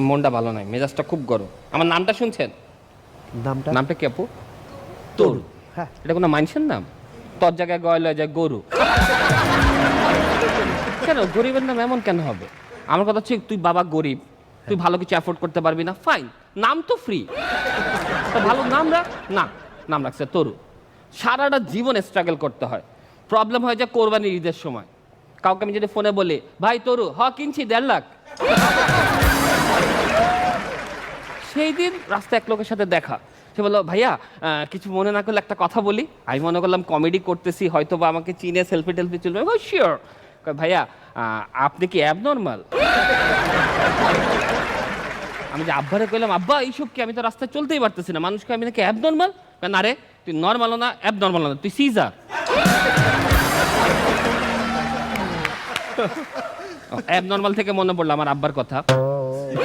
মনটা ভালো নাই, মেজাজটা খুব গরম। আমার নামটা শুনছেন? নামটা কি আপু? তরু। হ্যাঁ। এটা কোনো মানুষের নাম? তোর জায়গায় গয়লা যায় গরু। কেন গরিবের নাম এমন কেন হবে? আমার কথা হচ্ছে তুই বাবা গরিব, তুই ভালো কিছু অ্যাফোর্ড করতে পারবি না, ফাইন, নাম তো ফ্রি, ভালো নাম রাখ। না, নাম রাখছে তরু। সারাটা জীবন স্ট্রাগল করতে হয়। প্রবলেম হয় যে কোরবানির ঈদের সময় কাউকে আমি যদি ফোনে বলি ভাই তরু কিনছি 1.5 লাখ, সেই দিন রাস্তায় এক লোকের সাথে দেখা, সে বললো ভাইয়া কিছু মনে না করলে একটা কথা বলি। আমি মনে করলাম কমেডি করতেছি, হয়তো বা আমাকে চিনে সেলফি টেলফি চলবে। শিওর। ভাইয়া আপনি কি অ্যাবনর্মাল? আমি যে আব্বারে কইলাম আব্বা এইসব কি, আমি তো রাস্তায় চলতেই পারতেছি না, মানুষকে আমি নাকি অ্যাবনর্মাল? না রে, তুই নর্মালও না অ্যাবনর্মালও না, তুই সিজার। অ্যাবনর্মাল থেকে মনে পড়লো আমার আব্বার কথা।